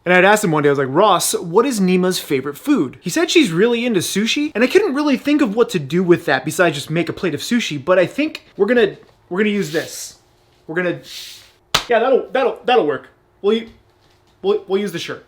And I'd asked him one day, I was like, Ross, what is Nima's favorite food? He said she's really into sushi, and I couldn't really think of what to do with that besides just make a plate of sushi, but I think we're gonna use this. Yeah, that'll work. We'll use the shirt.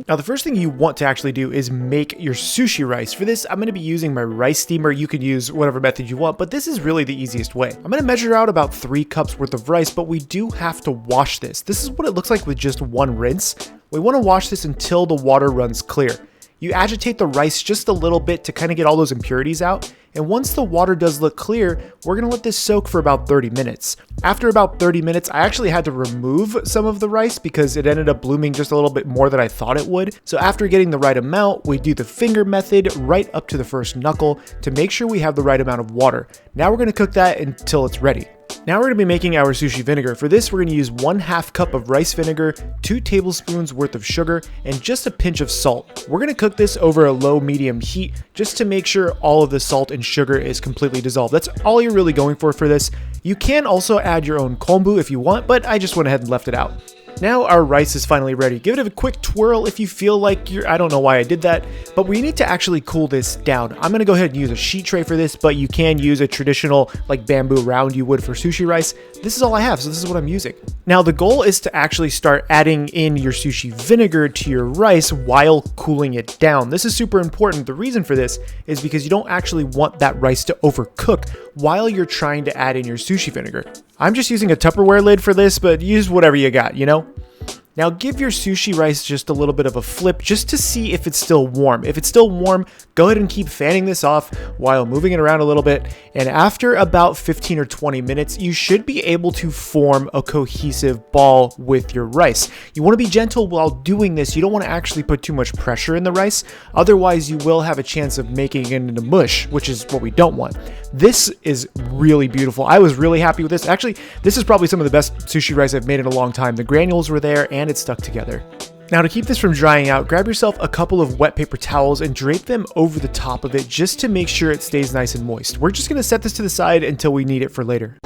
Now, the first thing you want to actually do is make your sushi rice. For this, I'm going to be using my rice steamer. You can use whatever method you want, but this is really the easiest way. I'm going to measure out about 3 cups worth of rice, but we do have to wash this. This is what it looks like with just one rinse. We want to wash this until the water runs clear. You agitate the rice just a little bit to kind of get all those impurities out. And once the water does look clear, we're gonna let this soak for about 30 minutes. After about 30 minutes, I actually had to remove some of the rice because it ended up blooming just a little bit more than I thought it would. So after getting the right amount, we do the finger method right up to the first knuckle to make sure we have the right amount of water. Now we're gonna cook that until it's ready. Now we're going to be making our sushi vinegar. For this, we're going to use 1/2 cup of rice vinegar, 2 tablespoons worth of sugar, and just a pinch of salt. We're going to cook this over a low-medium heat just to make sure all of the salt and sugar is completely dissolved. That's all you're really going for this. You can also add your own kombu if you want, but I just went ahead and left it out. Now our rice is finally ready. Give it a quick twirl if you feel like I don't know why I did that, but we need to actually cool this down. I'm gonna go ahead and use a sheet tray for this, but you can use a traditional like bamboo round you would for sushi rice. This is all I have, so this is what I'm using. Now the goal is to actually start adding in your sushi vinegar to your rice while cooling it down. This is super important. The reason for this is because you don't actually want that rice to overcook while you're trying to add in your sushi vinegar. I'm just using a Tupperware lid for this, but use whatever you got, you know? Now give your sushi rice just a little bit of a flip just to see if it's still warm. If it's still warm, go ahead and keep fanning this off while moving it around a little bit. And after about 15 or 20 minutes, you should be able to form a cohesive ball with your rice. You want to be gentle while doing this. You don't want to actually put too much pressure in the rice. Otherwise, you will have a chance of making it into mush, which is what we don't want. This is really beautiful. I was really happy with this. Actually, this is probably some of the best sushi rice I've made in a long time. The granules were there and it stuck together. Now to keep this from drying out, grab yourself a couple of wet paper towels and drape them over the top of it just to make sure it stays nice and moist. We're just gonna set this to the side until we need it for later.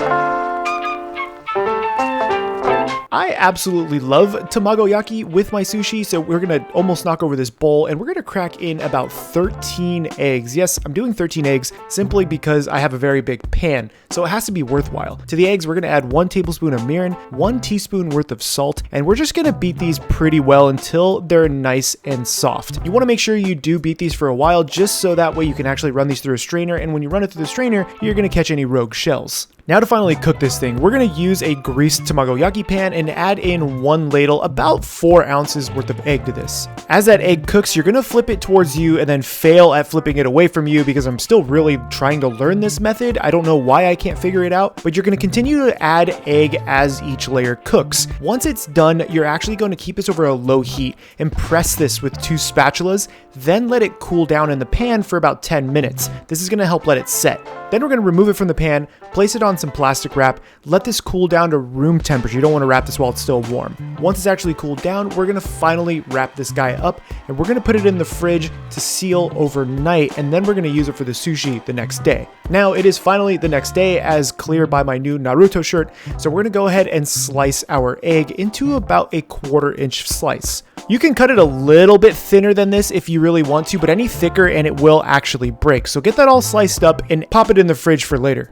I absolutely love tamagoyaki with my sushi, so we're gonna almost knock over this bowl and we're gonna crack in about 13 eggs. Yes, I'm doing 13 eggs simply because I have a very big pan, so it has to be worthwhile. To the eggs, we're gonna add 1 tablespoon of mirin, 1 teaspoon worth of salt, and we're just gonna beat these pretty well until they're nice and soft. You wanna make sure you do beat these for a while just so that way you can actually run these through a strainer, and when you run it through the strainer, you're gonna catch any rogue shells. Now to finally cook this thing, we're gonna use a greased tamagoyaki pan and add in 1 ladle, about 4 ounces worth of egg to this. As that egg cooks, you're gonna flip it towards you and then fail at flipping it away from you because I'm still really trying to learn this method. I don't know why I can't figure it out, but you're gonna continue to add egg as each layer cooks. Once it's done, you're actually gonna keep this over a low heat and press this with 2 spatulas, then let it cool down in the pan for about 10 minutes. This is gonna help let it set. Then we're gonna remove it from the pan, place it on some plastic wrap, let this cool down to room temperature. You don't wanna wrap this while it's still warm. Once it's actually cooled down, we're gonna finally wrap this guy up and we're gonna put it in the fridge to seal overnight, and then we're gonna use it for the sushi the next day. Now it is finally the next day, as clear by my new Naruto shirt, so we're gonna go ahead and slice our egg into about a 1/4 inch slice. You can cut it a little bit thinner than this if you really want to, but any thicker and it will actually break. So get that all sliced up and pop it in the fridge for later.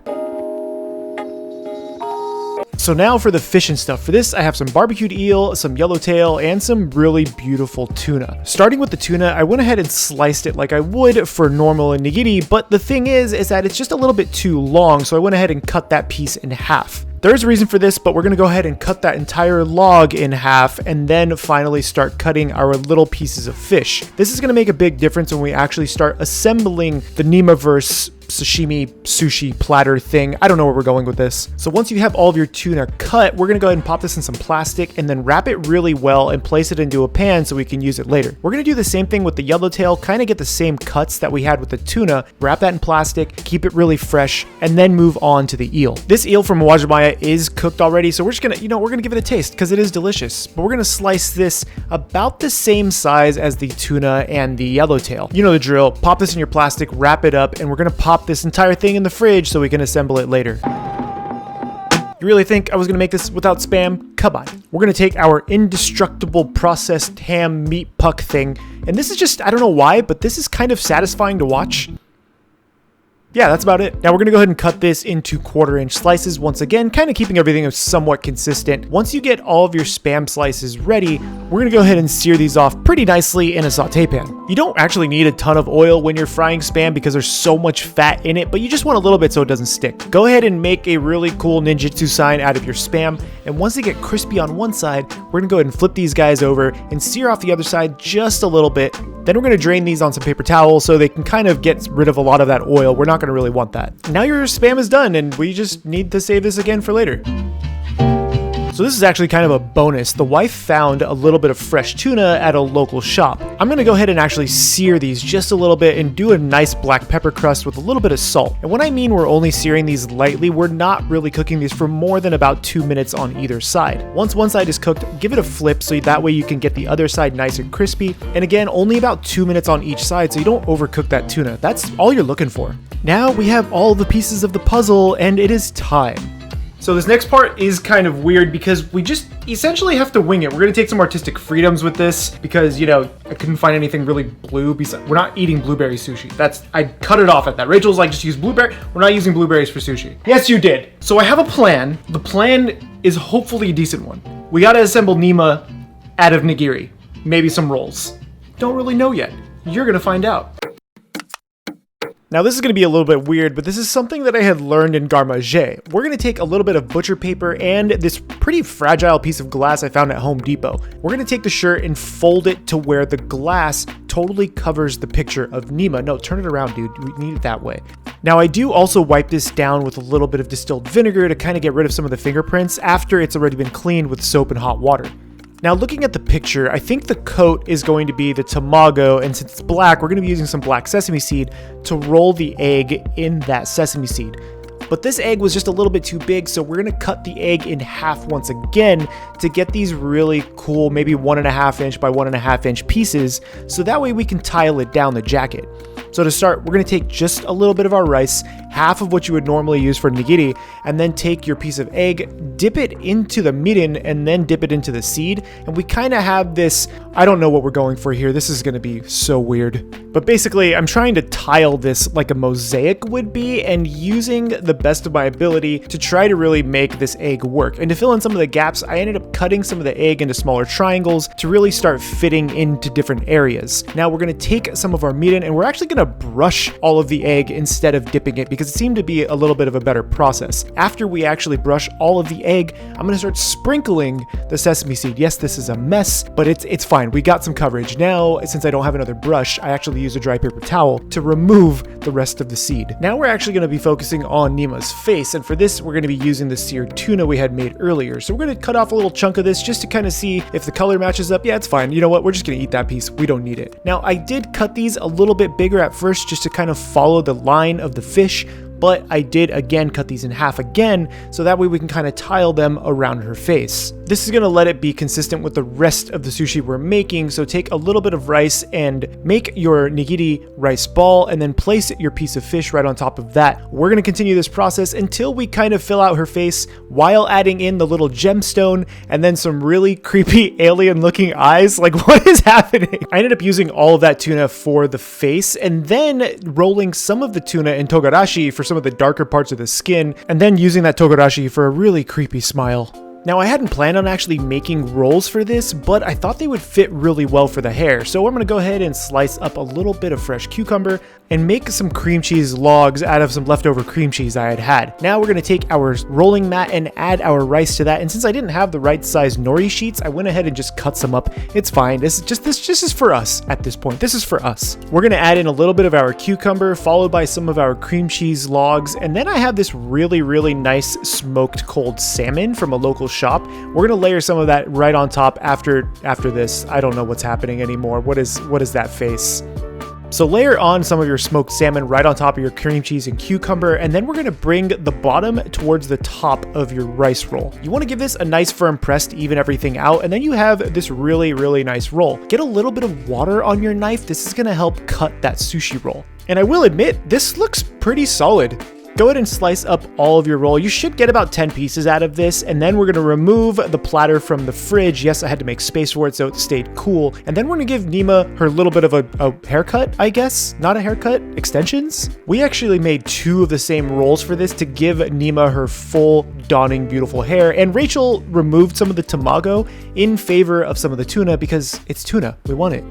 So now for the fish and stuff. For this, I have some barbecued eel, some yellowtail, and some really beautiful tuna. Starting with the tuna, I went ahead and sliced it like I would for normal nigiri, but the thing is that it's just a little bit too long, so I went ahead and cut that piece in half. There's a reason for this, but we're gonna go ahead and cut that entire log in half and then finally start cutting our little pieces of fish. This is gonna make a big difference when we actually start assembling the Nima-verse sashimi sushi platter thing. I don't know where we're going with this. So once you have all of your tuna cut, we're gonna go ahead and pop this in some plastic and then wrap it really well and place it into a pan so we can use it later. We're gonna do the same thing with the yellowtail, kind of get the same cuts that we had with the tuna, wrap that in plastic, keep it really fresh, and then move on to the eel. This eel from Wajimaya is cooked already, so we're just gonna, we're gonna give it a taste because it is delicious. But we're gonna slice this about the same size as the tuna and the yellowtail. You know the drill. Pop this in your plastic, wrap it up, and we're gonna pop this entire thing in the fridge so we can assemble it later. You really think I was gonna make this without Spam? come on. We're gonna take our indestructible processed ham meat puck thing, and this is just, I don't know why, but this is kind of satisfying to watch. Yeah, that's about it. Now we're gonna go ahead and cut this into 1/4-inch slices once again, kind of keeping everything somewhat consistent. Once you get all of your Spam slices ready, we're gonna go ahead and sear these off pretty nicely in a saute pan. You don't actually need a ton of oil when you're frying Spam because there's so much fat in it, but you just want a little bit so it doesn't stick. Go ahead and make a really cool ninjutsu sign out of your Spam, and once they get crispy on one side, we're gonna go ahead and flip these guys over and sear off the other side just a little bit. Then we're gonna drain these on some paper towel so they can kind of get rid of a lot of that oil. We're not gonna really want that. Now your Spam is done, and we just need to save this again for later. So this is actually kind of a bonus. The wife found a little bit of fresh tuna at a local shop. I'm gonna go ahead and actually sear these just a little bit and do a nice black pepper crust with a little bit of salt. And when I mean we're only searing these lightly, we're not really cooking these for more than about 2 minutes on either side. Once one side is cooked, give it a flip so that way you can get the other side nice and crispy. And again, only about 2 minutes on each side so you don't overcook that tuna. That's all you're looking for. Now we have all the pieces of the puzzle and it is time. So this next part is kind of weird because we just essentially have to wing it. We're gonna take some artistic freedoms with this because, you know, I couldn't find anything really blue. Besides, we're not eating blueberry sushi. I cut it off at that. Rachel's like, just use blueberry. We're not using blueberries for sushi. Yes, you did. So I have a plan. The plan is hopefully a decent one. We gotta assemble Nima out of nigiri. Maybe some rolls. Don't really know yet. You're gonna find out. Now this is going to be a little bit weird, but this is something that I had learned in garde-manger. We're going to take a little bit of butcher paper and this pretty fragile piece of glass I found at Home Depot. We're going to take the shirt and fold it to where the glass totally covers the picture of Nima. No, turn it around, dude. We need it that way. Now I do also wipe this down with a little bit of distilled vinegar to kind of get rid of some of the fingerprints after it's already been cleaned with soap and hot water. Now looking at the picture, I think the coat is going to be the tamago, and since it's black, we're going to be using some black sesame seed to roll the egg in that sesame seed. But this egg was just a little bit too big, so we're going to cut the egg in half once again to get these really cool, maybe 1.5 inch by 1.5 inch pieces, so that way we can tile it down the jacket. So to start, we're going to take just a little bit of our rice, half of what you would normally use for nigiri, and then take your piece of egg, dip it into the mirin, and then dip it into the seed. And we kind of have this, I don't know what we're going for here. This is going to be so weird. But basically, I'm trying to tile this like a mosaic would be and using the best of my ability to try to really make this egg work. And to fill in some of the gaps, I ended up cutting some of the egg into smaller triangles to really start fitting into different areas. Now we're going to take some of our mirin and we're actually going to brush all of the egg instead of dipping it because it seemed to be a little bit of a better process. After we actually brush all of the egg, I'm going to start sprinkling the sesame seed. Yes, this is a mess, but it's fine. We got some coverage. Now, since I don't have another brush, I actually use a dry paper towel to remove the rest of the seed. Now we're actually going to be focusing on Nima's face, and for this, we're going to be using the seared tuna we had made earlier. So we're going to cut off a little chunk of this just to kind of see if the color matches up. Yeah, it's fine. You know what? We're just going to eat that piece. We don't need it. Now, I did cut these a little bit bigger at first just to kind of follow the line of the fish, but I did again cut these in half again, so that way we can kind of tile them around her face. This is going to let it be consistent with the rest of the sushi we're making, so take a little bit of rice and make your nigiri rice ball, and then place your piece of fish right on top of that. We're going to continue this process until we kind of fill out her face while adding in the little gemstone and then some really creepy alien looking eyes. Like, what is happening? I ended up using all of that tuna for the face and then rolling some of the tuna in togarashi for some of the darker parts of the skin, and then using that togarashi for a really creepy smile. Now, I hadn't planned on actually making rolls for this, but I thought they would fit really well for the hair. So I'm going to go ahead and slice up a little bit of fresh cucumber and make some cream cheese logs out of some leftover cream cheese I had. Now we're going to take our rolling mat and add our rice to that. And since I didn't have the right size nori sheets, I went ahead and just cut some up. It's fine. This is for us at this point. This is for us. We're going to add in a little bit of our cucumber, followed by some of our cream cheese logs. And then I have this really, really nice smoked cold salmon from a local shop. We're going to layer some of that right on top after this. I don't know what's happening anymore. What is that face? So layer on some of your smoked salmon right on top of your cream cheese and cucumber, and then we're going to bring the bottom towards the top of your rice roll. You want to give this a nice firm press to even everything out, and then you have this really, really nice roll. Get a little bit of water on your knife. This is going to help cut that sushi roll. And I will admit, this looks pretty solid. Go ahead and slice up all of your roll. You should get about 10 pieces out of this, and then we're gonna remove the platter from the fridge. Yes, I had to make space for it so it stayed cool. And then we're gonna give Nima her little bit of a haircut, I guess. Not a haircut, extensions. We actually made 2 of the same rolls for this to give Nima her full, dawning, beautiful hair. And Rachel removed some of the tamago in favor of some of the tuna because it's tuna. We want it.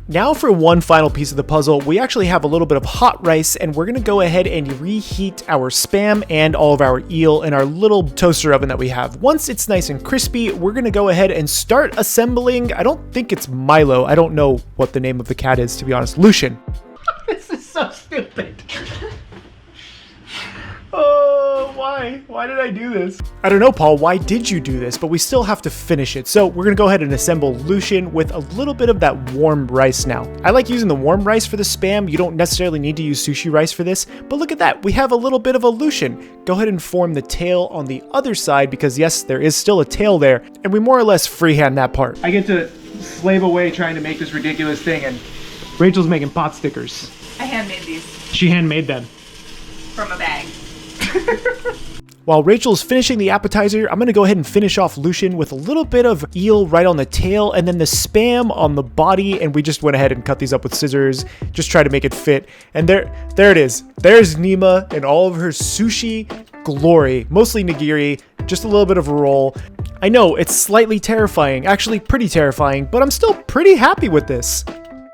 Now for one final piece of the puzzle, we actually have a little bit of hot rice, and we're gonna go ahead and reheat our Spam and all of our eel in our little toaster oven that we have. Once it's nice and crispy, we're gonna go ahead and start assembling, I don't think it's Milo, I don't know what the name of the cat is, to be honest, Lucian. This is so stupid. Oh, why? Why did I do this? I don't know, Paul, why did you do this? But we still have to finish it. So we're gonna go ahead and assemble Lucian with a little bit of that warm rice now. I like using the warm rice for the Spam. You don't necessarily need to use sushi rice for this, but look at that. We have a little bit of a Lucian. Go ahead and form the tail on the other side because yes, there is still a tail there, and we more or less freehand that part. I get to slave away trying to make this ridiculous thing, and Rachel's making pot stickers. I handmade these. She handmade them. From a bag. While Rachel's finishing the appetizer, I'm gonna go ahead and finish off Lucian with a little bit of eel right on the tail and then the Spam on the body, and we just went ahead and cut these up with scissors, just try to make it fit. And there it is. There's Nima in all of her sushi glory, mostly nigiri, just a little bit of a roll. I know, it's slightly terrifying, actually pretty terrifying, but I'm still pretty happy with this.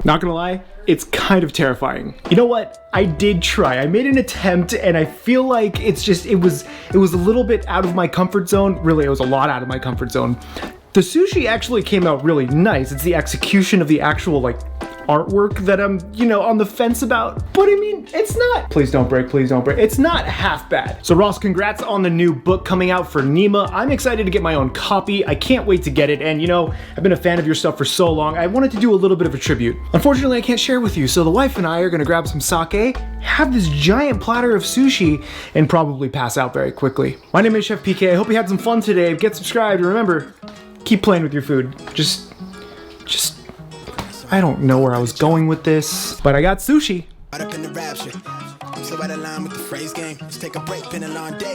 Not gonna lie, it's kind of terrifying. You know what? I did try. I made an attempt, and I feel like it was a little bit out of my comfort zone. Really, it was a lot out of my comfort zone. The sushi actually came out really nice. It's the execution of the actual like artwork that I'm, on the fence about. But I mean, it's not, please don't break, it's not half bad. So Ross, congrats on the new book coming out for Nima. I'm excited to get my own copy. I can't wait to get it. And I've been a fan of your stuff for so long. I wanted to do a little bit of a tribute. Unfortunately, I can't share with you. So the wife and I are gonna grab some sake, have this giant platter of sushi, and probably pass out very quickly. My name is Chef PK. I hope you had some fun today. Get subscribed, and remember, keep playing with your food. Just I don't know where I was going with this, but I got sushi. Right up in the rapture. I'm so out of line with the phrase game. Let's take a break, been a long day.